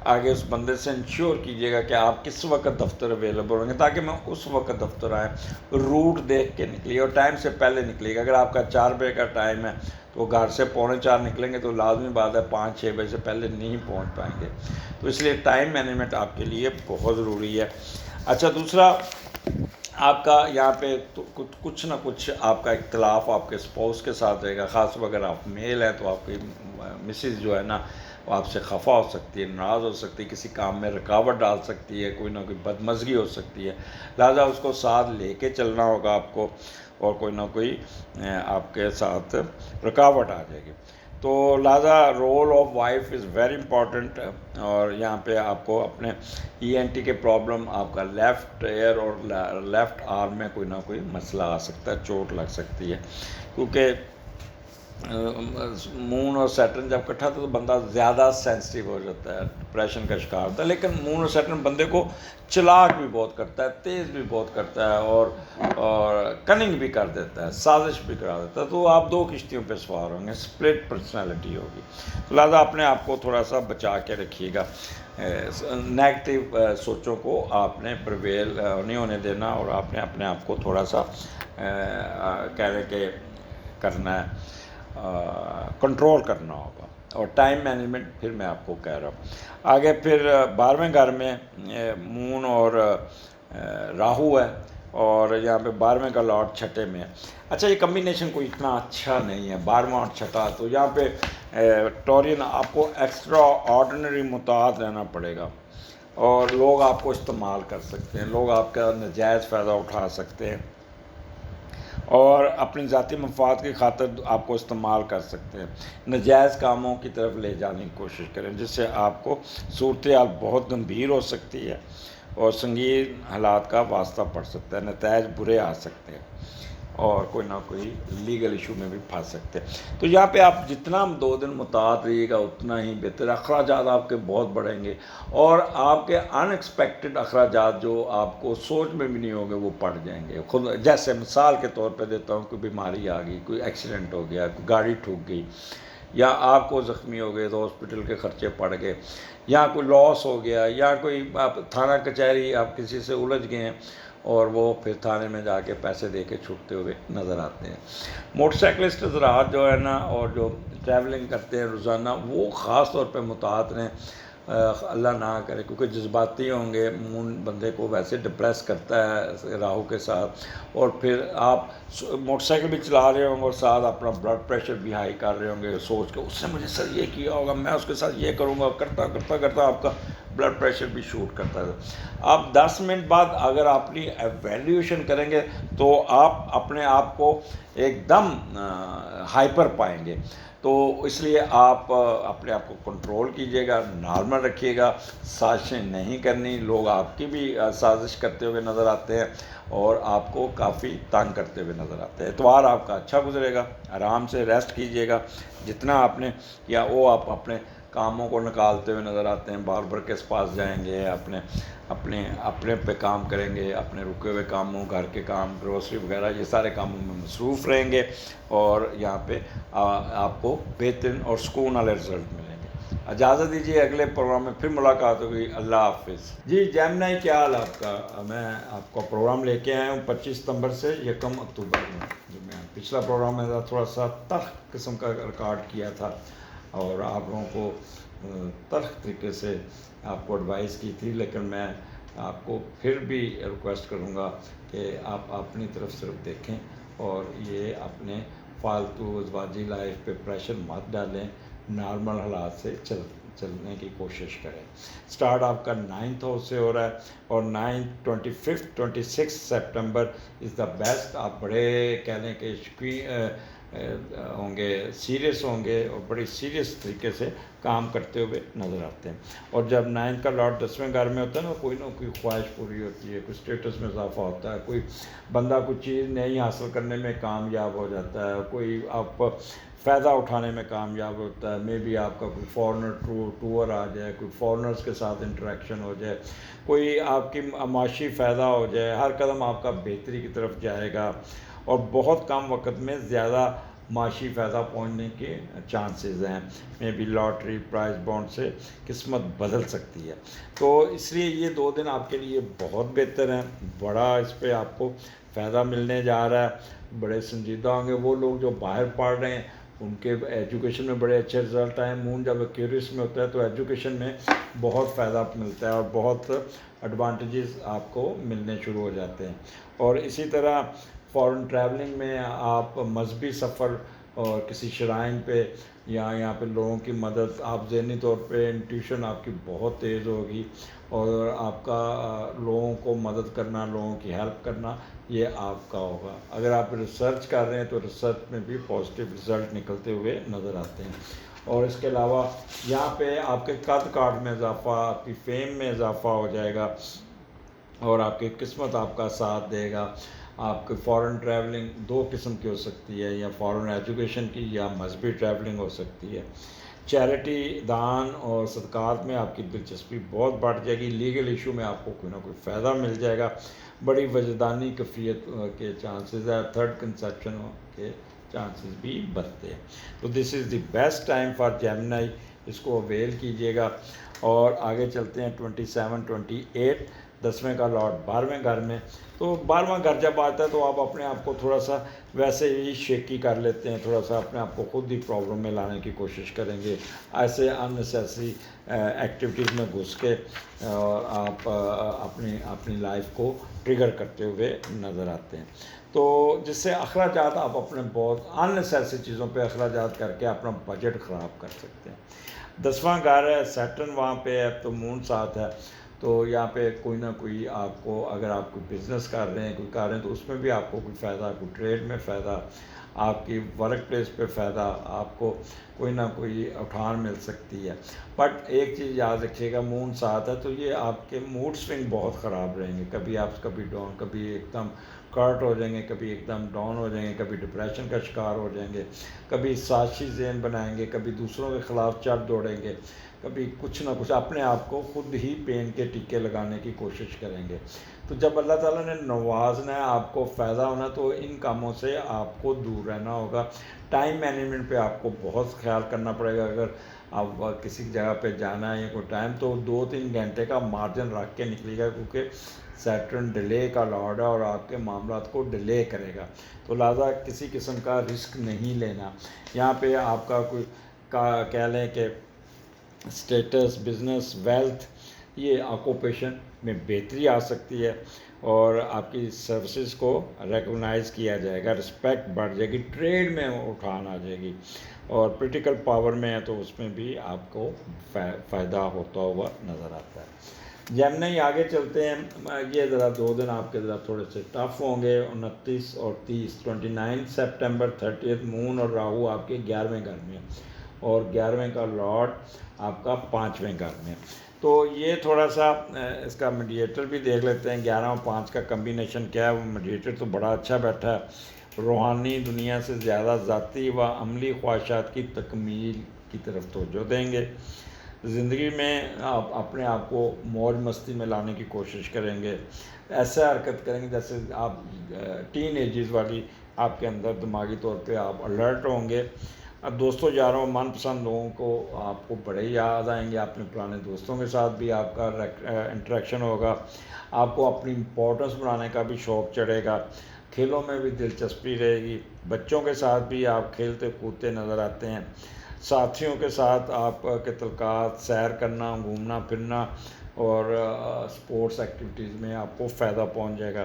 آگے اس بندے سے انشور کیجیے گا کہ آپ کس وقت دفتر اویلیبل ہوں گے تاکہ میں اس وقت دفتر آئیں. روٹ دیکھ کے نکلیے اور ٹائم سے پہلے نکلیے گا. اگر آپ کا 4 بجے کا ٹائم ہے تو گھر سے 3:45 نکلیں گے تو لازمی بات ہے 5-6 بجے سے پہلے نہیں پہنچ پائیں گے. تو اس لیے ٹائم مینجمنٹ آپ کے لیے بہت ضروری ہے. اچھا, دوسرا آپ کا یہاں پہ کچھ نہ کچھ آپ کا اختلاف آپ کے سپوز کے ساتھ رہے گا, خاص طور اگر آپ میل ہیں تو آپ کی مسز جو ہے نا وہ آپ سے خفا ہو سکتی ہے, ناراض ہو سکتی ہے, کسی کام میں رکاوٹ ڈال سکتی ہے, کوئی نہ کوئی بدمزگی ہو سکتی ہے, لہٰذا اس کو ساتھ لے کے چلنا ہوگا آپ کو اور کوئی نہ کوئی آپ کے ساتھ رکاوٹ آ جائے گی. تو لہٰذا role of wife is very important, اور یہاں پہ آپ کو اپنے ENT کے پرابلم, آپ کا لیفٹ ایئر اور لیفٹ آرم میں کوئی نہ کوئی مسئلہ آ سکتا ہے, چوٹ لگ سکتی ہے, کیونکہ مون اور سیٹرن جب اکٹھا تھا تو بندہ زیادہ سینسٹیو ہو جاتا ہے, ڈپریشن کا شکار ہوتا ہے. لیکن مون اور سیٹرن بندے کو چلاک بھی بہت کرتا ہے, تیز بھی بہت کرتا ہے, اور کننگ بھی کر دیتا ہے, سازش بھی کرا دیتا ہے. تو آپ 2 کشتیوں پہ سوار ہوں گے, اسپلٹ پرسنالٹی ہوگی. لہٰذا اپنے آپ کو تھوڑا سا بچا کے رکھیے گا, نیگیٹو سوچوں کو آپ نے پرویل نہیں ہونے دینا, اور آپ نے اپنے آپ کو تھوڑا سا کہہ لیں کہ کرنا ہے, کنٹرول کرنا ہوگا. اور ٹائم مینجمنٹ پھر میں آپ کو کہہ رہا ہوں. آگے پھر 12ویں گھر میں مون اور راہو ہے, اور یہاں پہ 12ویں کا لارڈ چھٹے میں ہے. اچھا, یہ کمبینیشن کوئی اتنا اچھا نہیں ہے 12واں اور چھٹا, تو یہاں پہ ٹورین آپ کو ایکسٹرا آرڈنری محتاط رہنا پڑے گا, اور لوگ آپ کو استعمال کر سکتے ہیں، لوگ آپ کا ناجائز فائدہ اٹھا سکتے ہیں اور اپنی ذاتی مفاد کی خاطر آپ کو استعمال کر سکتے ہیں، ناجائز کاموں کی طرف لے جانے کی کوشش کریں، جس سے آپ کو صورتحال بہت گمبھیر ہو سکتی ہے اور سنگین حالات کا واسطہ پڑ سکتا ہے، نتائج برے آ سکتے ہیں اور کوئی نہ کوئی لیگل ایشو میں بھی پھنس سکتے ہیں۔ تو یہاں پہ آپ جتنا 2 دن محتاط رہیے گا اتنا ہی بہتر، اخراجات آپ کے بہت بڑھیں گے اور آپ کے ان ایکسپیکٹڈ اخراجات جو آپ کو سوچ میں بھی نہیں ہوں گے وہ پڑ جائیں گے خود۔ جیسے مثال کے طور پہ دیتا ہوں، کوئی بیماری آ گئی، کوئی ایکسیڈنٹ ہو گیا، کوئی گاڑی ٹھوک گئی، یا آپ کو زخمی ہو گئے تو ہاسپٹل کے خرچے پڑ گئے، یا کوئی لاس ہو گیا، یا کوئی آپ تھانہ کچہری آپ کسی سے الجھ گئے ہیں اور وہ پھر تھانے میں جا کے پیسے دے کے چھوٹتے ہوئے نظر آتے ہیں۔ موٹر سائیکلسٹ حضرات جو ہے نا، اور جو ٹریولنگ کرتے ہیں روزانہ، وہ خاص طور پہ محتاط رہیں، اللہ نہ کرے، کیونکہ جذباتی ہوں گے، مون بندے کو ویسے ڈپریس کرتا ہے راہو کے ساتھ، اور پھر آپ موٹر سائیکل بھی چلا رہے ہوں گے اور ساتھ اپنا بلڈ پریشر بھی ہائی کر رہے ہوں گے، سوچ کے اس نے مجھے سر یہ کیا ہوگا، میں اس کے ساتھ یہ کروں گا، کرتا کرتا کرتا آپ کا بلڈ پریشر بھی شوٹ کرتا ہے۔ آپ 10 منٹ بعد اگر اپنی ایویلیویشن کریں گے تو آپ اپنے آپ کو ایک دم ہائپر پائیں گے، تو اس لیے آپ اپنے آپ کو کنٹرول کیجیے گا، نارمل رکھیے گا، سازشیں نہیں کرنی، لوگ آپ کی بھی سازش کرتے ہوئے نظر آتے ہیں اور آپ کو کافی تنگ کرتے ہوئے نظر آتے ہیں۔ اتوار آپ کا اچھا گزرے گا، آرام سے ریسٹ کیجیے گا، جتنا آپ نے کیا وہ آپ اپنے کاموں کو نکالتے ہوئے نظر آتے ہیں، باربر کے پاس جائیں گے، اپنے پہ کام کریں گے، اپنے رکے ہوئے کاموں، گھر کے کام، گروسری وغیرہ، یہ سارے کاموں میں مصروف رہیں گے اور یہاں پہ آپ کو بہترین اور سکون والے رزلٹ ملیں گے۔ اجازت دیجیے، اگلے پروگرام میں پھر ملاقات ہوگی، اللہ حافظ۔ جی جیمنائی، کیا حال آپ کا؟ میں آپ کا پروگرام لے کے آیا ہوں 25 ستمبر سے 1 اکتوبر میں۔ پچھلا پروگرام میں تھوڑا سا تلخ قسم کا ریکارڈ کیا تھا اور آپ لوگوں کو تلخ طریقے سے آپ کو ایڈوائز کی تھی، لیکن میں آپ کو پھر بھی ریکویسٹ کروں گا کہ آپ اپنی طرف صرف دیکھیں اور یہ اپنے فالتو ازواجی لائف پہ پریشر مت ڈالیں، نارمل حالات سے چلنے کی کوشش کریں۔ سٹارٹ آپ کا 9th ہاؤس سے ہو رہا ہے اور 9th 25 26 September is the best. آپ بڑے کہہ لیں کہ ہوں گے، سیریس ہوں گے اور بڑی سیریس طریقے سے کام کرتے ہوئے نظر آتے ہیں۔ اور جب 9 کا لاٹ 10ویں گھر میں ہوتا ہے نا، کوئی نہ کوئی خواہش پوری ہوتی ہے، کوئی اسٹیٹس میں اضافہ ہوتا ہے، کوئی بندہ کوئی چیز نہیں حاصل کرنے میں کامیاب ہو جاتا ہے، کوئی آپ فائدہ اٹھانے میں کامیاب ہوتا ہے، مے بی آپ کا کوئی فارنر ٹور آ جائے، کوئی فارنرز کے ساتھ انٹریکشن ہو جائے، کوئی آپ کی معاشی فائدہ ہو جائے، ہر قدم آپ کا بہتری کی طرف جائے گا اور بہت کم وقت میں زیادہ معاشی فائدہ پہنچنے کے چانسز ہیں۔ میں بھی لاٹری، پرائز بانڈ سے قسمت بدل سکتی ہے، تو اس لیے یہ 2 دن آپ کے لیے بہت بہتر ہیں، بڑا اس پہ آپ کو فائدہ ملنے جا رہا ہے، بڑے سنجیدہ ہوں گے وہ لوگ جو باہر پڑھ رہے ہیں، ان کے ایجوکیشن میں بڑے اچھے رزلٹ آئے ہیں۔ مون جب ایکیورس میں ہوتا ہے تو ایجوکیشن میں بہت فائدہ ملتا ہے اور بہت ایڈوانٹیجز آپ کو ملنے شروع ہو جاتے ہیں۔ اور اسی طرح فارن ٹریولنگ میں آپ مذہبی سفر اور کسی شرائن پہ یا یہاں پہ لوگوں کی مدد، آپ ذہنی طور پہ انٹیوشن آپ کی بہت تیز ہوگی اور آپ کا لوگوں کو مدد کرنا، لوگوں کی ہیلپ کرنا، یہ آپ کا ہوگا۔ اگر آپ ریسرچ کر رہے ہیں تو ریسرچ میں بھی پازیٹیو رزلٹ نکلتے ہوئے نظر آتے ہیں۔ اور اس کے علاوہ یہاں پہ آپ کے قد کاٹ میں اضافہ، آپ کی فیم میں اضافہ ہو جائے گا اور آپ کی قسمت آپ کا ساتھ دے گا۔ آپ کی فارن ٹریولنگ 2 قسم کی ہو سکتی ہے، یا فارن ایجوکیشن کی یا مذہبی ٹریولنگ ہو سکتی ہے۔ چیریٹی، دان اور صدقات میں آپ کی دلچسپی بہت بڑھ جائے گی، لیگل ایشو میں آپ کو کوئی نہ کوئی فائدہ مل جائے گا، بڑی وجدانی کیفیت کے چانسز ہے، تھرڈ کنسیپشن کے چانسز بھی بڑھتے ہیں۔ تو دس از دی بیسٹ ٹائم فار جیمنائی، اس کو اویل کیجیے گا۔ اور آگے چلتے ہیں 27 28 10ویں کا لاٹ 12ویں گھر میں، تو 12واں گھر جب آتا ہے تو آپ اپنے آپ کو تھوڑا سا ویسے ہی شیکی کر لیتے ہیں، تھوڑا سا اپنے آپ کو خود ہی پرابلم میں لانے کی کوشش کریں گے، ایسے ان نیسیسری ایکٹیویٹیز میں گھس کے اور آپ اپنی لائف کو ٹریگر کرتے ہوئے نظر آتے ہیں، تو جس سے اخراجات آپ اپنے بہت ان نیسیسری چیزوں پہ اخراجات کر کے اپنا بجٹ خراب کر سکتے ہیں۔ 10واں گھر ہے، سیٹرن وہاں پہ ہے تو مون ساتھ ہے، تو یہاں پہ کوئی نہ کوئی آپ کو، اگر آپ کوئی بزنس کر رہے ہیں، کوئی کر رہے ہیں، تو اس میں بھی آپ کو کوئی فائدہ، کوئی ٹریڈ میں فائدہ، آپ کی ورک پلیس پہ فائدہ، آپ کو کوئی نہ کوئی اٹھان مل سکتی ہے۔ بٹ ایک چیز یاد رکھیے گا، مون ساتھ ہے تو یہ آپ کے موڈ سوئنگ بہت خراب رہیں گے، کبھی ڈاؤن، کبھی ایک دم کرٹ ہو جائیں گے، کبھی ایک دم ڈاؤن ہو جائیں گے، کبھی ڈپریشن کا شکار ہو جائیں گے، کبھی سازشی ذہن بنائیں گے، کبھی دوسروں کے خلاف چڑھ دوڑیں گے، کبھی کچھ نہ کچھ اپنے آپ کو خود ہی پین کے ٹیکے لگانے کی کوشش کریں گے۔ تو جب اللہ تعالیٰ نے نوازنا ہے، آپ کو فائدہ ہونا، تو ان کاموں سے آپ کو دور رہنا ہوگا۔ ٹائم مینجمنٹ پہ آپ کو بہت خیال کرنا پڑے گا۔ اگر آپ کسی جگہ پہ جانا ہے یا کوئی ٹائم، تو 2-3 گھنٹے کا مارجن رکھ کے نکلیے گا، کیونکہ سیٹرن ڈیلے کا لارڈ ہے اور آپ کے معاملات کو ڈیلے کرے گا، تو لہٰذا کسی قسم کا رسک نہیں لینا۔ یہاں پہ آپ کا کوئی کہہ لیں کہ اسٹیٹس، بزنس، ویلتھ، یہ آکوپیشن میں بہتری آ سکتی ہے، اور آپ کی سروسز کو ریکگنائز کیا جائے گا، رسپیکٹ بڑھ جائے گی، ٹریڈ میں اٹھان آ جائے گی، اور پولیٹیکل پاور میں ہے تو اس میں بھی آپ کو فائدہ ہوتا ہوا نظر آتا ہے۔ جیمنی آگے چلتے ہیں۔ یہ ذرا 2 دن آپ کے ذرا تھوڑے سے ٹف ہوں گے، 29 اور 30، 29 سپٹمبر، 30 مون اور راہو آپ کے 11ویں گھر میں، اور 11ویں کا لارڈ آپ کا 5ویں گھر میں۔ تو یہ تھوڑا سا اس کا میڈیٹر بھی دیکھ لیتے ہیں، 11 اور 5 کا کمبینیشن کیا ہے۔ وہ میڈیٹر تو بڑا اچھا بیٹھا ہے، روحانی دنیا سے زیادہ ذاتی و عملی خواہشات کی تکمیل کی طرف توجہ دیں گے۔ زندگی میں آپ اپنے آپ کو موج مستی میں لانے کی کوشش کریں گے، ایسا حرکت کریں گے جیسے آپ ٹین ایجز والی، آپ کے اندر دماغی طور پہ آپ الرٹ ہوں گے۔ اب دوستوں یاروں، من پسند لوگوں کو آپ کو بڑے یاد آئیں گے، اپنے پرانے دوستوں کے ساتھ بھی آپ کا انٹریکشن ہوگا، آپ کو اپنی امپورٹنس بنانے کا بھی شوق چڑھے گا، کھیلوں میں بھی دلچسپی رہے گی، بچوں کے ساتھ بھی آپ کھیلتے کودتے نظر آتے ہیں، ساتھیوں کے ساتھ آپ کے تعلقات، سیر کرنا، گھومنا پھرنا اور سپورٹس ایکٹیویٹیز میں آپ کو فائدہ پہنچ جائے گا۔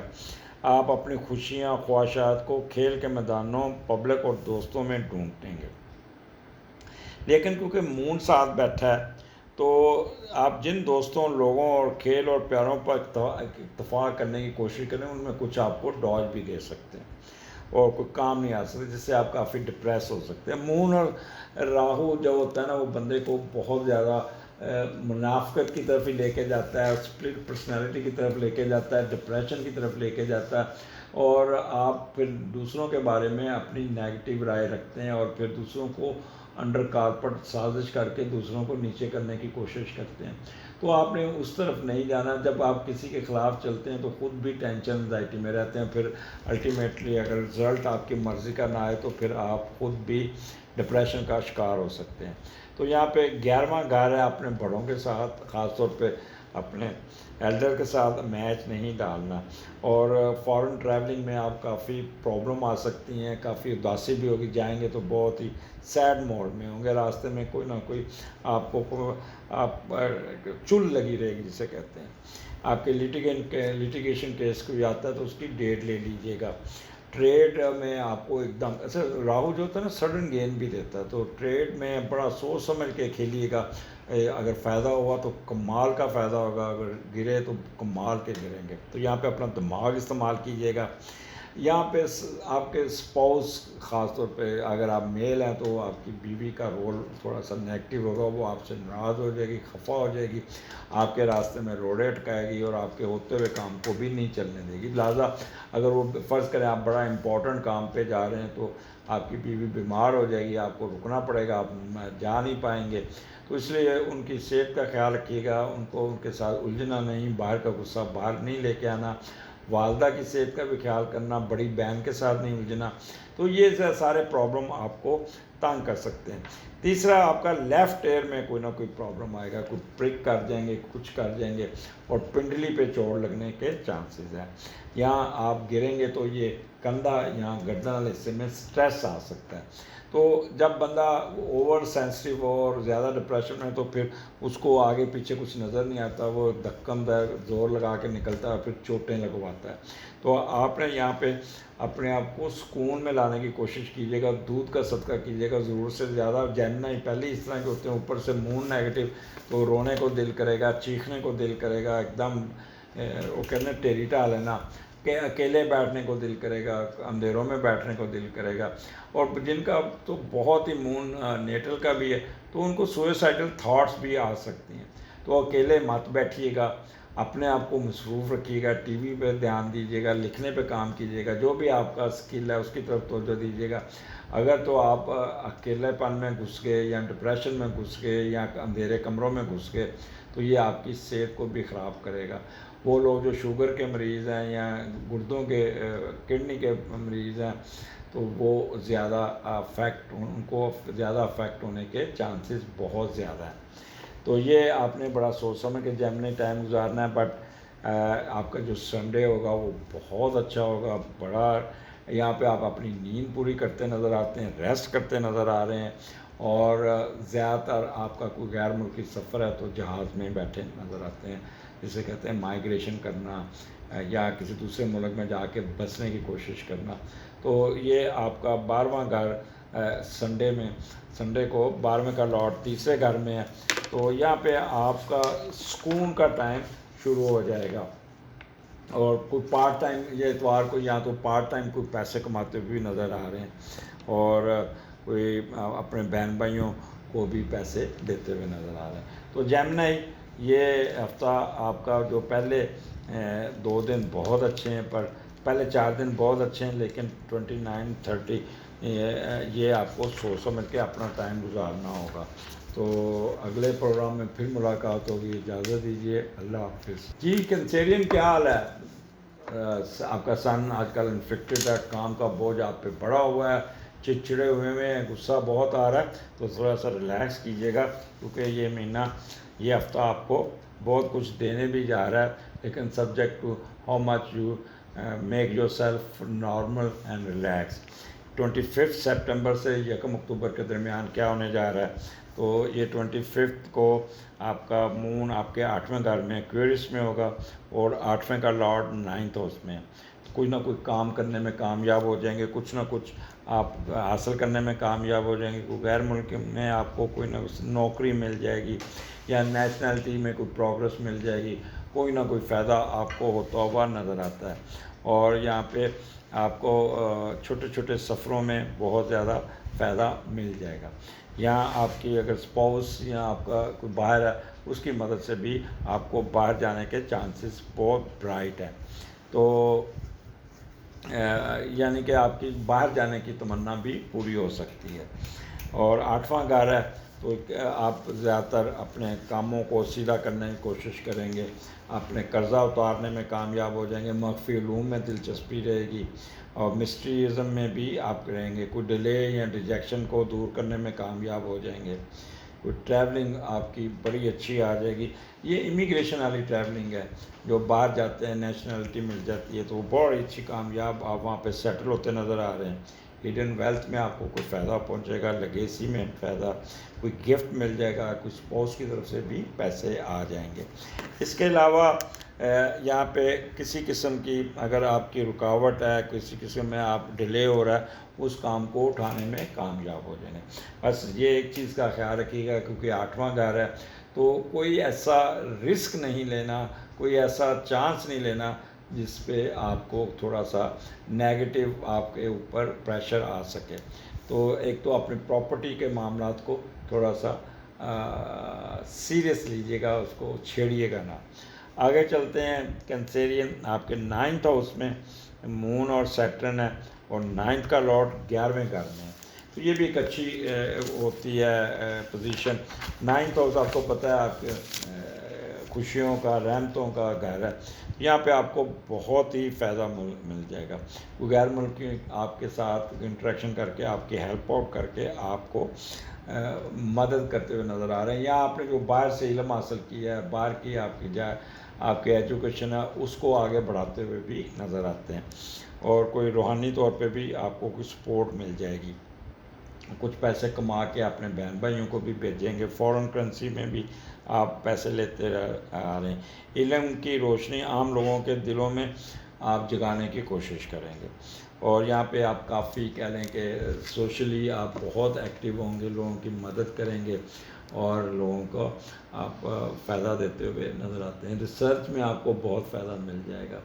آپ اپنی خوشیاں، خواہشات کو کھیل کے میدانوں، پبلک اور دوستوں میں ڈھونڈیں گے۔ لیکن کیونکہ مون ساتھ بیٹھا ہے، تو آپ جن دوستوں، لوگوں اور کھیل اور پیاروں پر اتفاق کرنے کی کوشش کریں، ان میں کچھ آپ کو ڈاج بھی دے سکتے ہیں اور کوئی کام نہیں آ سکتا، جس سے آپ کافی ڈپریس ہو سکتے ہیں۔ مون اور راہو جو ہوتا ہے نا، وہ بندے کو بہت زیادہ منافقت کی طرف ہی لے کے جاتا ہے، اسپلٹ پرسنالٹی کی طرف لے کے جاتا ہے، ڈپریشن کی طرف لے کے جاتا ہے، اور آپ پھر دوسروں کے بارے میں اپنی نیگیٹو رائے رکھتے ہیں، اور پھر دوسروں کو انڈر کارپٹ سازش کر کے دوسروں کو نیچے کرنے کی کوشش کرتے ہیں۔ تو آپ نے اس طرف نہیں جانا۔ جب آپ کسی کے خلاف چلتے ہیں تو خود بھی ٹینشن، انزائٹی میں رہتے ہیں، پھر الٹیمیٹلی اگر رزلٹ آپ کی مرضی کا نہ آئے تو پھر آپ خود بھی ڈپریشن کا شکار ہو سکتے ہیں۔ تو یہاں پہ 11واں گھر ہے، اپنے بڑوں کے ساتھ، خاص طور پہ اپنے ایلڈر کے ساتھ میچ نہیں ڈالنا، اور فارن ٹریولنگ میں آپ کافی پرابلم آ سکتی ہیں، کافی اداسی بھی ہوگی، جائیں گے تو بہت ہی سیڈ موڈ میں ہوں گے، راستے میں کوئی نہ کوئی آپ کو چل لگی رہے گی جسے کہتے ہیں۔ آپ کے لیٹیگیشن کیس کوئی آتا ہے تو اس کی ڈیٹ لے لیجئے گا۔ ٹریڈ میں آپ کو ایک دم ایسے، راہو جو ہوتا ہے نا سڈن گین بھی دیتا ہے، تو ٹریڈ میں بڑا سوچ سمجھ کے کھیلیے گا، اگر فائدہ ہوا تو کمال کا فائدہ ہوگا، اگر گرے تو کمال کے گریں گے، تو یہاں پہ اپنا دماغ استعمال کیجیے گا۔ یہاں پہ آپ کے اسپاؤس، خاص طور پہ اگر آپ میل ہیں تو آپ کی بیوی کا رول تھوڑا سا نیگیٹو ہوگا، وہ آپ سے ناراض ہو جائے گی، خفا ہو جائے گی، آپ کے راستے میں روڑے اٹکائے گی، اور آپ کے ہوتے ہوئے کام کو بھی نہیں چلنے دے گی۔ لہٰذا اگر وہ فرض کریں آپ بڑا امپورٹنٹ کام پہ جا رہے ہیں تو آپ کی بیوی بیمار ہو جائے گی، آپ کو رکنا پڑے گا، آپ جا نہیں پائیں گے، تو اس لیے ان کی صحت کا خیال رکھیے گا، ان کو ان کے ساتھ الجھنا نہیں، باہر کا غصہ باہر نہیں لے کے آنا، والدہ کی صحت کا بھی خیال کرنا، بڑی بہن کے ساتھ نہیں الجھنا، تو یہ سارے پرابلم آپ کو تنگ کر سکتے ہیں۔ تیسرا، آپ کا لیفٹ ایئر میں کوئی نہ کوئی پرابلم آئے گا، کوئی پرک کر جائیں گے، کچھ کر جائیں گے، اور پنڈلی پہ چوٹ لگنے کے چانسز ہیں۔ یہاں آپ گریں گے تو یہ کندھا، یہاں گردن والے حصے میں سٹریس آ سکتا ہے۔ تو جب بندہ اوور سینسٹیو ہو اور زیادہ ڈپریشن میں، تو پھر اس کو آگے پیچھے کچھ نظر نہیں آتا، وہ دھکم زور لگا کے نکلتا ہے، پھر چوٹیں لگواتا ہے۔ تو آپ نے یہاں پہ اپنے آپ کو سکون میں لانے کی کوشش کیجیے گا، دودھ کا صدقہ کیجیے گا، گا ضرورت سے زیادہ. جیمنائی پہلے اس طرح کے ہوتے ہیں, اوپر سے مون نیگیٹو, تو رونے کو دل کرے گا, چیخنے کو دل کرے گا, ایک دم وہ کہتے ہیں ٹیری ٹال ہے نا, کہ اکیلے بیٹھنے کو دل کرے گا, اندھیروں میں بیٹھنے کو دل کرے گا. اور جن کا تو بہت ہی مون نیٹل کا بھی ہے, تو ان کو سوئسائڈل تھاٹس بھی آ سکتی ہیں. تو اکیلے مت بیٹھیے گا, اپنے آپ کو مصروف رکھیے گا, ٹی وی پہ دھیان دیجیے گا, لکھنے پہ کام کیجیے گا, جو بھی آپ کا اسکل ہے اس کی طرف توجہ دیجیے گا. اگر تو آپ اکیلے پن میں گھس گئے یا ڈپریشن میں گھس گئے یا اندھیرے کمروں میں گھس گئے, تو یہ آپ کی صحت کو بھی خراب کرے گا. وہ لوگ جو شوگر کے مریض ہیں یا گردوں کے کڈنی کے مریض ہیں, تو وہ زیادہ افیکٹ, ان کو زیادہ افیکٹ ہونے کے چانسز بہت زیادہ ہیں. تو یہ آپ نے بڑا سوچ سمجھ کے جیمنی ٹائم گزارنا ہے. بٹ آپ کا جو سنڈے ہوگا وہ بہت اچھا ہوگا, بڑا. یہاں پہ آپ اپنی نیند پوری کرتے نظر آتے ہیں, ریسٹ کرتے نظر آ رہے ہیں, اور زیادہ تر آپ کا کوئی غیر ملکی سفر ہے تو جہاز میں بیٹھے نظر آتے ہیں, جسے کہتے ہیں مائیگریشن کرنا, یا کسی دوسرے ملک میں جا کے بسنے کی کوشش کرنا. تو یہ آپ کا 12واں گھر سنڈے کو 12ویں کا لاٹ تیسرے گھر میں ہے. تو یہاں پہ آپ کا سکون کا ٹائم شروع ہو جائے گا. اور کوئی پارٹ ٹائم, یہ اتوار کو یا تو پارٹ ٹائم کوئی پیسے کماتے ہوئے بھی نظر آ رہے ہیں, اور کوئی اپنے بہن بھائیوں کو بھی پیسے دیتے ہوئے نظر آ رہے ہیں. تو جیمنائی یہ ہفتہ آپ کا جو پہلے 2 دن بہت اچھے ہیں, پر پہلے 4 دن بہت اچھے ہیں, لیکن 29 30 یہ آپ کو سوچ سمجھ کے اپنا ٹائم گزارنا ہوگا. تو اگلے پروگرام میں پھر ملاقات ہوگی, اجازت دیجیے, اللہ حافظ. جی کینسیرین کیا حال ہے؟ آپ کا سن آج کل انفیکٹڈ ہے, کام کا بوجھ آپ پہ بڑا ہوا ہے, چڑچڑے ہوئے ہیں, غصہ بہت آ رہا ہے, تو تھوڑا سا ریلیکس کیجیے گا, کیونکہ یہ مہینہ, یہ ہفتہ آپ کو بہت کچھ دینے بھی جا رہا ہے, لیکن subject to how much you make yourself normal and relax. 25 September سے 1 اکتوبر کے درمیان کیا ہونے جا رہا ہے؟ تو یہ 25 کو آپ کا مون آپ کے 8ویں گھر میں ایکویرس میں ہوگا, اور 8ویں کا لارڈ 9th ہاؤس میں. کوئی نہ کوئی کام کرنے میں کامیاب ہو جائیں گے, کچھ نہ کچھ آپ حاصل کرنے میں کامیاب ہو جائیں گے. کوئی غیر ملک میں آپ کو کوئی نہ کوئی نوکری مل جائے گی, یا نیشنلٹی میں کوئی پروگرس مل جائے گی, کوئی نہ کوئی فائدہ آپ کو ہوتا ہوا نظر آتا ہے. اور یہاں پہ آپ کو چھوٹے چھوٹے سفروں میں بہت زیادہ فائدہ مل جائے گا. یہاں آپ کی اگر اسپاؤس یا آپ کا کوئی باہر ہے, اس کی مدد سے بھی آپ کو باہر جانے کے چانسز بہت برائٹ ہیں. تو یعنی کہ آپ کی باہر جانے کی تمنا بھی پوری ہو سکتی ہے. اور 8واں گھر ہے, تو آپ زیادہ تر اپنے کاموں کو سیدھا کرنے کی کوشش کریں گے, اپنے قرضہ اتارنے میں کامیاب ہو جائیں گے, مخفی علوم میں دلچسپی رہے گی, اور مسٹریزم میں بھی آپ رہیں گے. کوئی ڈیلے یا ریجیکشن کو دور کرنے میں کامیاب ہو جائیں گے. کوئی ٹریولنگ آپ کی بڑی اچھی آ جائے گی. یہ امیگریشن والی ٹریولنگ ہے, جو باہر جاتے ہیں نیشنلٹی مل جاتی ہے, تو وہ بڑی اچھی کامیاب, آپ وہاں پہ سیٹل ہوتے نظر آ رہے ہیں. ہڈن ویلتھ میں آپ کو کوئی فائدہ پہنچے گا, لیگیسی میں فائدہ, کوئی گفٹ مل جائے گا, کوئی اسپاؤس کی طرف سے بھی پیسے آ جائیں گے. اس کے علاوہ یہاں پہ کسی قسم کی اگر آپ کی رکاوٹ ہے, کسی قسم میں آپ ڈیلے ہو رہا ہے, اس کام کو اٹھانے میں کامیاب ہو جائیں گے. بس یہ ایک چیز کا خیال رکھیے گا, کیونکہ 8واں گھر ہے, تو کوئی ایسا رسک نہیں لینا, کوئی ایسا چانس نہیں لینا جس پہ آپ کو تھوڑا سا نیگیٹو آپ کے اوپر پریشر آ سکے. تو ایک تو اپنی پراپرٹی کے معاملات کو تھوڑا سا سیریس لیجیے گا, اس کو چھیڑیے گا نہ. آگے چلتے ہیں. کینسیرین آپ کے 9th ہاؤس میں مون اور سیٹرن ہے, اور 9th کا لارڈ 11ویں گھر میں ہے. تو یہ بھی ایک اچھی ہوتی ہے پوزیشن. 9th ہاؤس آپ کو پتہ ہے آپ کے خوشیوں کا, رحمتوں کا گھر ہے. یہاں پہ آپ کو بہت ہی فائدہ مل جائے گا. غیر ملکی آپ کے ساتھ انٹریکشن کر کے, آپ کی ہیلپ آؤٹ کر کے آپ کو مدد کرتے ہوئے نظر آ رہے ہیں. یا آپ نے جو باہر سے علم حاصل کیا ہے, باہر کی آپ کی آپ کی ایجوکیشن ہے, اس کو آگے بڑھاتے ہوئے بھی نظر آتے ہیں. اور کوئی روحانی طور پہ بھی آپ کو کوئی سپورٹ مل جائے گی. کچھ پیسے کما کے اپنے بہن بھائیوں کو بھی بھیجیں گے. فورن کرنسی میں بھی آپ پیسے لیتے آ رہے ہیں. علم کی روشنی عام لوگوں کے دلوں میں آپ جگانے کی کوشش کریں گے. اور یہاں پہ آپ کافی کہہ لیں کہ سوشلی آپ بہت ایکٹیو ہوں گے, لوگوں کی مدد کریں گے اور لوگوں کو آپ فائدہ دیتے ہوئے نظر آتے ہیں. ریسرچ میں آپ کو بہت فائدہ مل جائے گا,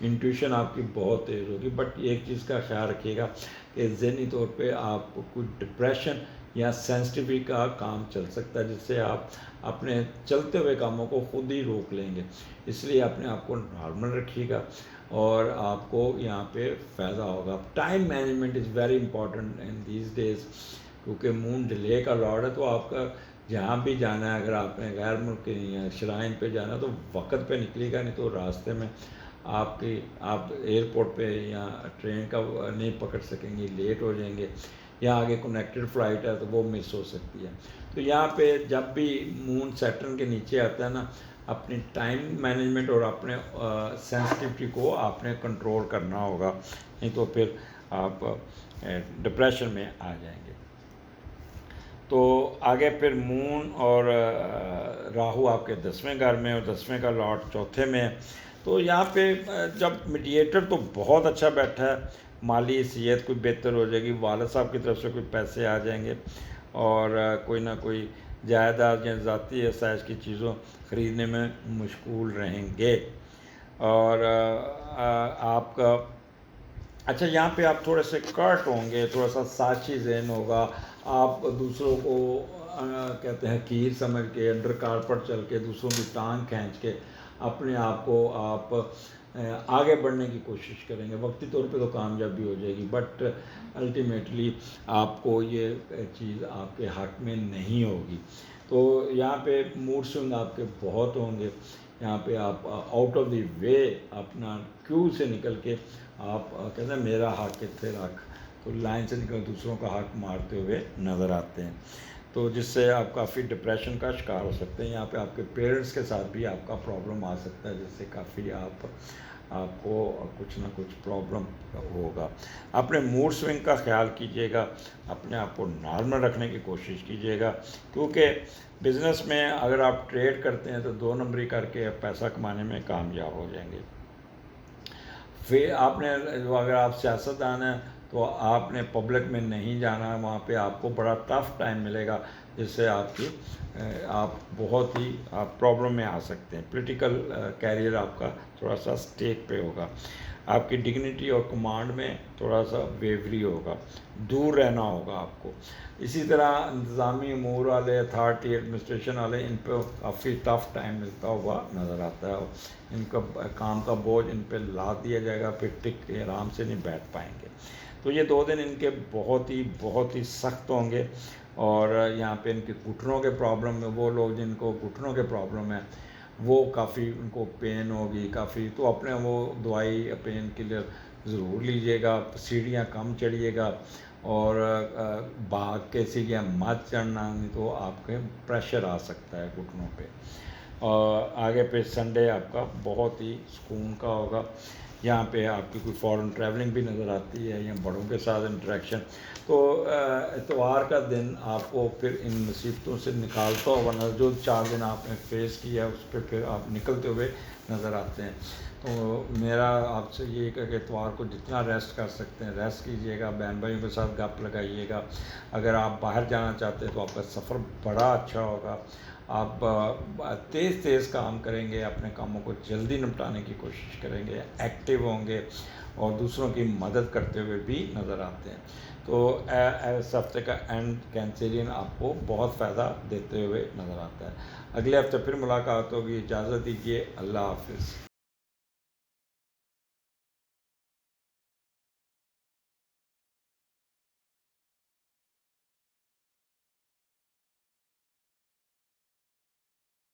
انٹیویشن آپ کی بہت تیز ہوگی. بٹ ایک چیز کا خیال رکھیے گا کہ ذہنی طور پہ آپ کو کچھ ڈپریشن یا سینسٹیوٹی کا کام چل سکتا ہے, جس سے آپ اپنے چلتے ہوئے کاموں کو خود ہی روک لیں گے. اس لیے اپنے آپ کو نارمل رکھیے گا اور آپ کو یہاں پہ فائدہ ہوگا. Time management is very important in these days, کیونکہ مون ڈیلے کا لارڈ ہے. تو آپ کا جہاں بھی جانا ہے, اگر آپ نے غیر ملک یا شرائن پہ جانا ہے تو وقت پہ نکلیے گا, نہیں تو راستے میں آپ ایئرپورٹ پہ یا ٹرین کا نہیں پکڑ سکیں گے, لیٹ ہو جائیں گے, یا آگے کنیکٹڈ فلائٹ ہے تو وہ مس ہو سکتی ہے. تو یہاں پہ جب بھی مون سیٹرن کے نیچے آتا ہے نا, اپنی ٹائم مینجمنٹ اور اپنے سینسٹیوٹی کو آپ نے کنٹرول کرنا ہوگا, نہیں تو پھر آپ ڈپریشن میں آ جائیں گے. تو آگے پھر مون اور راہو آپ کے 10ویں گھر میں اور 10ویں کا لارڈ 4تھے میں ہے. تو یہاں پہ جب میڈیٹر تو بہت اچھا بیٹھا ہے, مالی حیثیت کوئی بہتر ہو جائے گی, والد صاحب کی طرف سے کوئی پیسے آ جائیں گے اور کوئی نہ کوئی جائیداد یا ذاتی آسائش کی چیزوں خریدنے میں مشغول رہیں گے. اور آپ کا اچھا یہاں پہ آپ تھوڑے سے کٹ ہوں گے, تھوڑا سا سازشی ذہن ہوگا, آپ دوسروں کو کہتے ہیں حقیر سمجھ کے, انڈر کارپٹ چل کے, دوسروں کی ٹانگ کھینچ کے اپنے آپ کو آپ آگے بڑھنے کی کوشش کریں گے. وقتی طور پہ تو کامیابی ہو جائے گی, بٹ الٹیمیٹلی آپ کو یہ چیز آپ کے حق میں نہیں ہوگی. تو یہاں پہ موڈ سوئنگ آپ کے بہت ہوں گے. یہاں پہ آپ آؤٹ آف دی وے اپنا کیو سے نکل کے آپ کہتے ہیں میرا حق کتنے رکھ, تو لائن سے نکل دوسروں کا حق مارتے ہوئے نظر آتے ہیں. تو جس سے آپ کافی ڈپریشن کا شکار ہو سکتے ہیں. یہاں پہ آپ کے پیرنٹس کے ساتھ بھی آپ کا پرابلم آ سکتا ہے, جس سے کافی آپ کو کچھ نہ کچھ پرابلم ہوگا. اپنے موڈ سوئنگ کا خیال کیجیے گا, اپنے آپ کو نارمل رکھنے کی کوشش کیجیے گا, کیونکہ بزنس میں اگر آپ ٹریڈ کرتے ہیں تو 2 نمبری کر کے پیسہ کمانے میں کامیاب ہو جائیں گے. پھر آپ نے اگر آپ سیاستدان ہیں تو آپ نے پبلک میں نہیں جانا ہے, وہاں پہ آپ کو بڑا ٹف ٹائم ملے گا, جس سے آپ بہت ہی پرابلم میں آ سکتے ہیں. پولیٹیکل کیریئر آپ کا تھوڑا سا اسٹیک پہ ہوگا. آپ کی ڈگنیٹی اور کمانڈ میں تھوڑا سا ویوری ہوگا, دور رہنا ہوگا آپ کو. اسی طرح انتظامی امور والے, اتھارٹی ایڈمنسٹریشن والے, ان پہ کافی ٹف ٹائم ملتا ہوا نظر آتا ہے. ان کا کام کا بوجھ ان پہ لاد دیا جائے گا, پھر ٹک کے آرام سے نہیں بیٹھ پائیں گے. تو یہ 2 دن ان کے بہت ہی سخت ہوں گے. اور یہاں پہ ان کے گھٹنوں کے پرابلم میں, وہ لوگ جن کو گھٹنوں کے پرابلم ہے وہ کافی ان کو پین ہوگی کافی, تو اپنے وہ دوائی پین کلر ضرور لیجیے گا. سیڑھیاں کم چڑھیے گا اور بھاگ کے سیڑھیاں مت چڑھنا, نہیں تو آپ کے پریشر آ سکتا ہے گھٹنوں پہ. اور آگے پہ سنڈے آپ کا بہت ہی سکون کا ہوگا. یہاں پہ آپ کی کوئی فورن ٹریولنگ بھی نظر آتی ہے یا بڑوں کے ساتھ انٹریکشن. تو اتوار کا دن آپ کو پھر ان مصیبتوں سے نکالتا ہو, ورنہ جو 4 دن آپ نے فیس کیا اس پہ پھر آپ نکلتے ہوئے نظر آتے ہیں. تو میرا آپ سے یہ کہ اتوار کو جتنا ریسٹ کر سکتے ہیں ریسٹ کیجیے گا, بہن بھائیوں کے ساتھ گپ لگائیے گا. اگر آپ باہر جانا چاہتے ہیں تو آپ کا سفر بڑا اچھا ہوگا. آپ تیز کام کریں گے, اپنے کاموں کو جلدی نپٹانے کی کوشش کریں گے, ایکٹیو ہوں گے اور دوسروں کی مدد کرتے ہوئے بھی نظر آتے ہیں. تو اس ہفتے کا اینڈ کینسرین آپ کو بہت فائدہ دیتے ہوئے نظر آتا ہے. اگلے ہفتے پھر ملاقات ہوگی. اجازت دیجیے, اللہ حافظ.